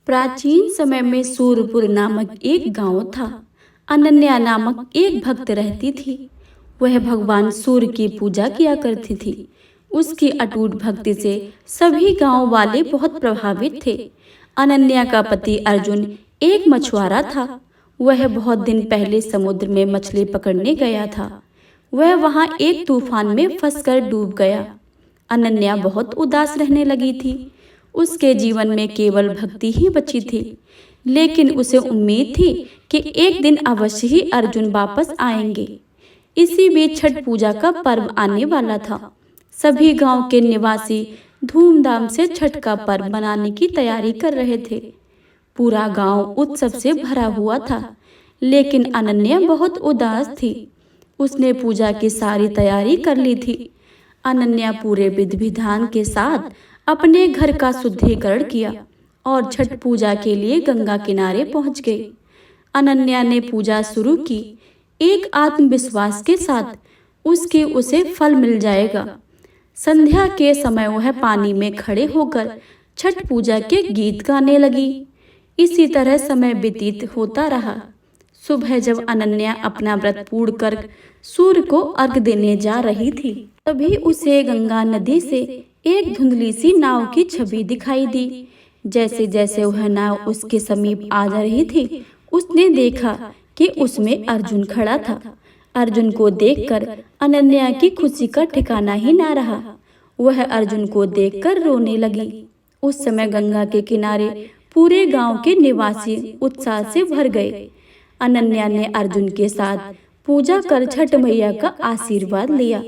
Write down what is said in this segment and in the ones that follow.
प्राचीन समय में सूरपुर नामक एक गांव था। अनन्या नामक एक भक्त रहती थी। वह भगवान सूर्य की पूजा किया करती थी। उसकी अटूट भक्ति से सभी गांव वाले बहुत प्रभावित थे। अनन्या का पति अर्जुन एक मछुआरा था। वह बहुत दिन पहले समुद्र में मछली पकड़ने गया था। वह वहां एक तूफान में फंसकर डूब गया। अनन्या बहुत उदास रहने लगी थी। उसके जीवन में केवल भक्ति ही बची थी, लेकिन उसे उम्मीद थी कि एक दिन अवश्य ही अर्जुन वापस आएंगे। इसी बीच छठ पूजा का पर्व आने वाला था। सभी गांव के निवासी धूमधाम से छठ का पर्व मनाने की तैयारी कर रहे थे। पूरा गांव उत्सव से भरा हुआ था, लेकिन अनन्या बहुत उदास थी। उसने पूजा की सारी तैयारी कर ली थी। अनन्या पूरे विधि विधान के साथ अपने घर का शुद्धिकरण किया और छठ पूजा के लिए गंगा किनारे पहुंच गई। अनन्या ने पूजा शुरू की, एक आत्मविश्वास के साथ उसके उसे फल मिल जाएगा। संध्या के समय वह पानी में खड़े होकर छठ पूजा के गीत गाने लगी। इसी तरह समय व्यतीत होता रहा। सुबह जब अनन्या अपना व्रत पूर्ण कर सूर्य को अर्घ्य देने जा रही थी, तभी उसे गंगा नदी से एक धुंधली सी नाव की छवि दिखाई दी। जैसे जैसे वह नाव उसके समीप आ जा रही थी, उसने देखा कि उसमें अर्जुन खड़ा था। अर्जुन को देखकर अनन्या की खुशी का ठिकाना ही ना रहा। वह अर्जुन को देखकर रोने लगी। उस समय गंगा के किनारे पूरे गांव के निवासी उत्साह से भर गए। अनन्या ने अर्जुन के साथ पूजा कर छठ मैया का आशीर्वाद लिया।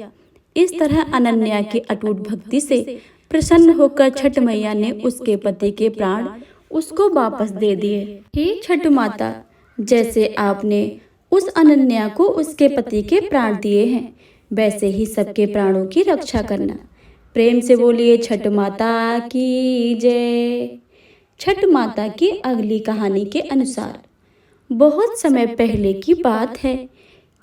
इस तरह अनन्या की अटूट भक्ति से प्रसन्न होकर छठ मैया ने उसके पति के प्राण उसको वापस दे दिए। हे छठ माता, जैसे आपने उस अनन्या को उसके पति के प्राण दिए हैं, वैसे ही सबके प्राणों की रक्षा करना। प्रेम से बोलिए छठ माता की जय। छठ माता की अगली कहानी के अनुसार, बहुत समय पहले की बात है।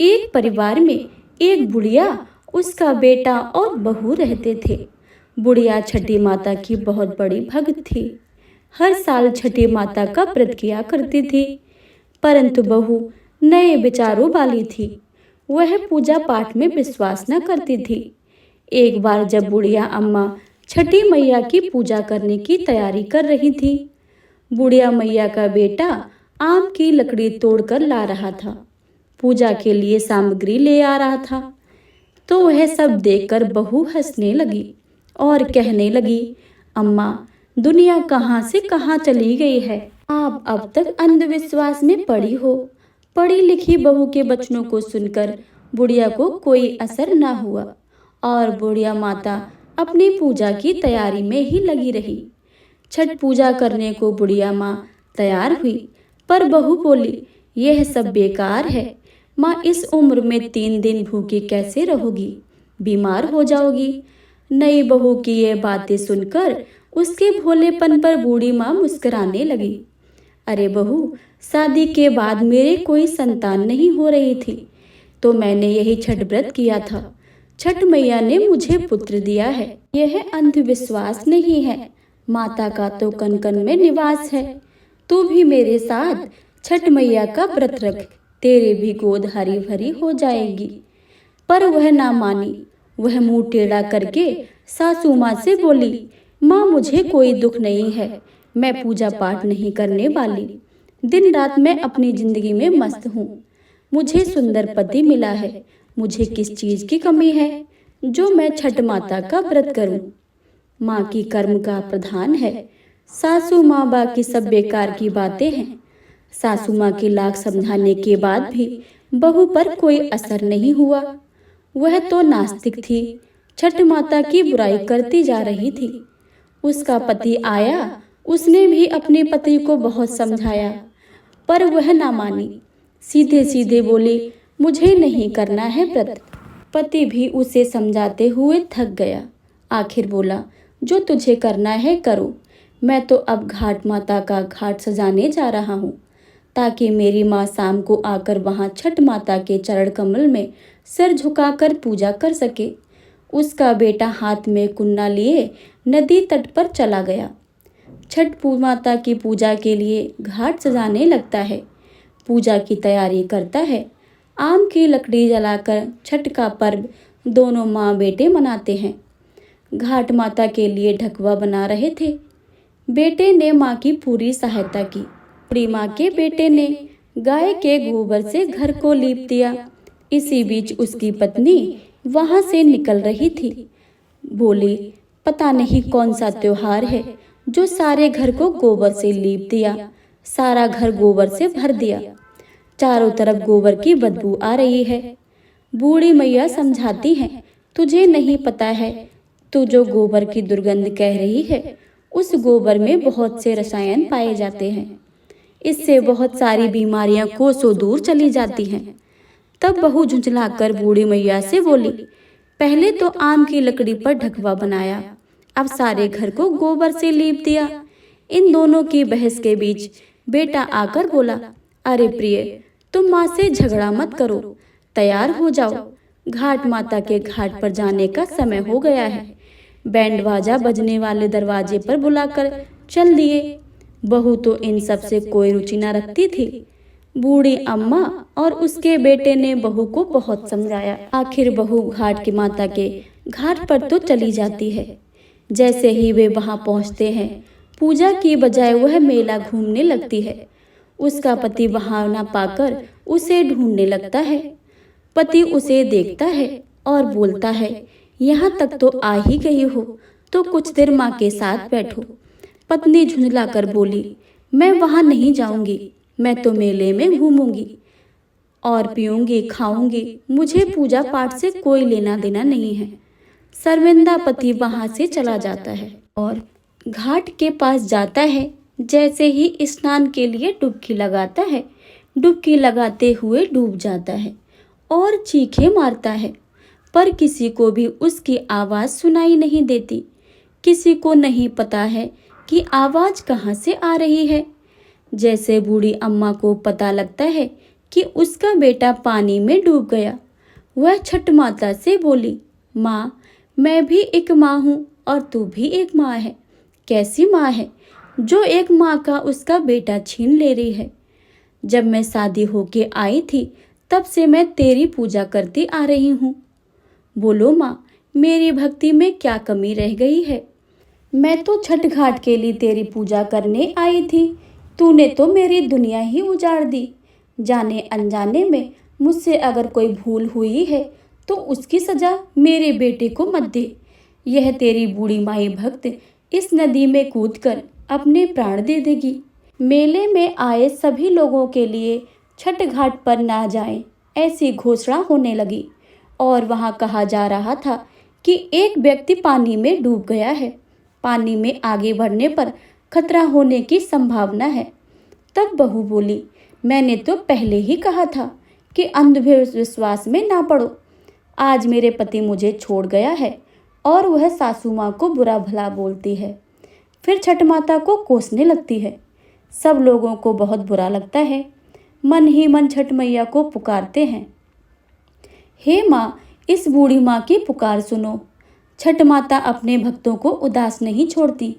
एक परिवार में एक बुढ़िया, उसका बेटा और बहू रहते थे। बुढ़िया छठी माता की बहुत बड़ी भक्त थी। हर साल छठी माता का व्रत किया करती थी, परंतु बहू नए विचारों वाली थी। वह पूजा पाठ में विश्वास न करती थी। एक बार जब बुढ़िया अम्मा छठी मैया की पूजा करने की तैयारी कर रही थी, बुढ़िया मैया का बेटा आम की लकड़ी तोड़कर ला रहा था। पूजा के लिए सामग्री ले आ रहा था। तो वह सब देखकर बहू हंसने लगी और कहने लगी, अम्मा, दुनिया कहाँ से कहाँ चली गई है। आप अब तक अंधविश्वास में पड़ी हो। पढ़ी लिखी बहू के वचनों को सुनकर बुढ़िया को कोई असर न हुआ और बुढ़िया माता अपनी पूजा की तैयारी में ही लगी रही। छठ पूजा करने को बुढ़िया माँ तैयार हुई, पर बहू बोली, यह सब बेकार है। माँ, इस उम्र में 3 दिन भूखी कैसे रहोगी, बीमार हो जाओगी। नई बहू की ये बातें सुनकर उसके भोलेपन पर बूढ़ी माँ मुस्कुराने लगी। अरे बहू, शादी के बाद मेरे कोई संतान नहीं हो रही थी, तो मैंने यही छठ व्रत किया था। छठ मैया ने मुझे पुत्र दिया है। यह अंधविश्वास नहीं है। माता का तो कन कन में निवास है। तू भी मेरे साथ छठ मैया का व्रत रख, तेरे भी गोद हरी भरी हो जाएगी। पर वह ना मानी। वह मुंह टेढ़ा करके सासू माँ से बोली, माँ, मुझे कोई दुख नहीं है। मैं पूजा पाठ नहीं करने वाली। दिन रात मैं अपनी जिंदगी में मस्त हूँ। मुझे सुंदर पति मिला है। मुझे किस चीज की कमी है जो मैं छठ माता का व्रत करूँ। माँ की कर्म का प्रधान है। सासू माँ बाकी सब बेकार की बातें हैं। सासू माँ की लाख समझाने के बाद भी बहू पर कोई असर नहीं हुआ। वह तो नास्तिक थी, छठ माता की बुराई करती जा रही थी। उसका पति आया, उसने भी अपने पति को बहुत समझाया, पर वह ना मानी। सीधे सीधे बोली, मुझे नहीं करना है व्रत। पति भी उसे समझाते हुए थक गया। आखिर बोला, जो तुझे करना है करो। मैं तो अब घाट माता का घाट सजाने जा रहा हूँ, ताकि मेरी माँ शाम को आकर वहाँ छठ माता के चरण कमल में सिर झुकाकर पूजा कर सके। उसका बेटा हाथ में कुन्ना लिए नदी तट पर चला गया। छठ माता की पूजा के लिए घाट सजाने लगता है। पूजा की तैयारी करता है। आम की लकड़ी जलाकर छठ का पर्व दोनों माँ बेटे मनाते हैं। घाट माता के लिए ढकवा बना रहे थे। बेटे ने माँ की पूरी सहायता की। बूढ़ी माँ के बेटे ने गाय के गोबर से घर को लीप दिया। इसी बीच उसकी पत्नी वहां से निकल रही थी। बोली, पता नहीं कौन सा त्योहार है जो सारे घर को गोबर से लीप दिया। सारा घर गोबर से भर दिया। चारों तरफ गोबर की बदबू आ रही है। बूढ़ी मैया समझाती हैं, तुझे नहीं पता है, तू जो गोबर की दुर्गंध कह रही है, उस गोबर में बहुत से रसायन पाए जाते हैं। इससे बहुत सारी बीमारियां कोसों दूर चली जाती हैं। तब बहू झुंझलाकर बूढ़ी मैया से बोली, पहले तो आम की लकड़ी पर ढकवा बनाया, अब सारे घर को गोबर से लीप दिया। इन दोनों की बहस के बीच बेटा आकर बोला, अरे प्रिय, तुम माँ से झगड़ा मत करो, तैयार हो जाओ, घाट माता के घाट पर जाने का समय हो गया है। बैंड बाजा बजने वाले दरवाजे पर बुलाकर चल दिए। बहू तो इन सब से कोई रुचि न रखती थी। बूढ़ी अम्मा और उसके बेटे ने बहू को बहुत समझाया। आखिर बहू घाट की माता के घाट पर तो चली जाती है। जैसे ही वे वहां पहुंचते हैं, पूजा की बजाय वह मेला घूमने लगती है। उसका पति वहां न पाकर उसे ढूंढने लगता है। पति उसे देखता है और बोलता है, यहाँ तक तो आ ही गई हो तो कुछ देर माँ के साथ बैठो। पत्नी झुंझलाकर बोली, मैं वहां नहीं जाऊंगी, मैं तो मेले में घूमूंगी और पीऊंगी, खाऊंगी, मुझे पूजा पाठ से कोई लेना देना नहीं है। शर्मिंदा पति वहां से चला जाता है और घाट के पास जाता है। जैसे ही स्नान के लिए डुबकी लगाता है, डुबकी लगाते हुए डूब जाता है और चीखें मारता है, पर किसी को भी उसकी आवाज़ सुनाई नहीं देती। किसी को नहीं पता है कि आवाज़ कहाँ से आ रही है। जैसे बूढ़ी अम्मा को पता लगता है कि उसका बेटा पानी में डूब गया, वह छठ माता से बोली, माँ, मैं भी एक माँ हूँ और तू भी एक माँ है। कैसी माँ है जो एक माँ का उसका बेटा छीन ले रही है? जब मैं शादी होके आई थी तब से मैं तेरी पूजा करती आ रही हूँ। बोलो माँ, मेरी भक्ति में क्या कमी रह गई है? मैं तो छठ घाट के लिए तेरी पूजा करने आई थी, तूने तो मेरी दुनिया ही उजाड़ दी। जाने अनजाने में मुझसे अगर कोई भूल हुई है तो उसकी सजा मेरे बेटे को मत दे। यह तेरी बूढ़ी माई भक्त इस नदी में कूदकर अपने प्राण दे देगी। मेले में आए सभी लोगों के लिए छठ घाट पर ना जाएं, ऐसी घोषणा होने लगी और वहां कहा जा रहा था कि एक व्यक्ति पानी में डूब गया है। पानी में आगे बढ़ने पर खतरा होने की संभावना है। तब बहू बोली, मैंने तो पहले ही कहा था कि अंधविश्वास में ना पड़ो। आज मेरे पति मुझे छोड़ गया है और वह सासू माँ को बुरा भला बोलती है, फिर छठ माता को कोसने लगती है। सब लोगों को बहुत बुरा लगता है। मन ही मन छठ मैया को पुकारते हैं, हे माँ, इस बूढ़ी माँ की पुकार सुनो। छठ माता अपने भक्तों को उदास नहीं छोड़ती,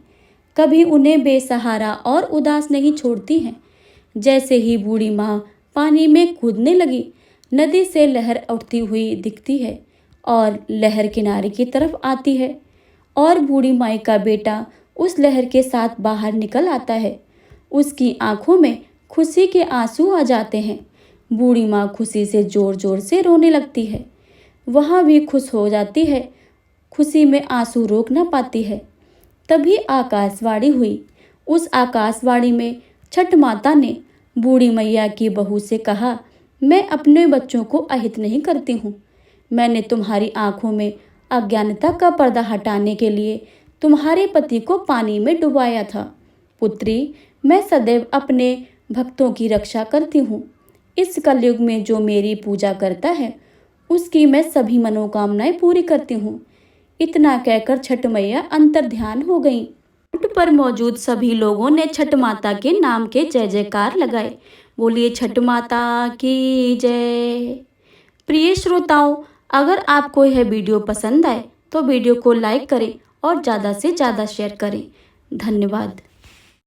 कभी उन्हें बेसहारा और उदास नहीं छोड़ती हैं। जैसे ही बूढ़ी माँ पानी में कूदने लगी, नदी से लहर उठती हुई दिखती है और लहर किनारे की तरफ आती है और बूढ़ी माई का बेटा उस लहर के साथ बाहर निकल आता है। उसकी आंखों में खुशी के आंसू आ जाते हैं। बूढ़ी माँ खुशी से जोर जोर से रोने लगती है। वहाँ भी खुश हो जाती है, खुशी में आंसू रोक ना पाती है। तभी आकाशवाणी हुई। उस आकाशवाणी में छठ माता ने बूढ़ी मैया की बहू से कहा, मैं अपने बच्चों को अहित नहीं करती हूँ। मैंने तुम्हारी आंखों में अज्ञानता का पर्दा हटाने के लिए तुम्हारे पति को पानी में डुबाया था। पुत्री, मैं सदैव अपने भक्तों की रक्षा करती हूँ। इस कलयुग में जो मेरी पूजा करता है उसकी मैं सभी मनोकामनाएं पूरी करती हूँ। इतना कहकर छठ मैया अंतर ध्यान हो गईं। घाट पर मौजूद सभी लोगों ने छठ माता के नाम के जय जयकार लगाए। बोलिए छठ माता की जय। प्रिय श्रोताओं, अगर आपको यह वीडियो पसंद आए तो वीडियो को लाइक करें और ज़्यादा से ज़्यादा शेयर करें। धन्यवाद।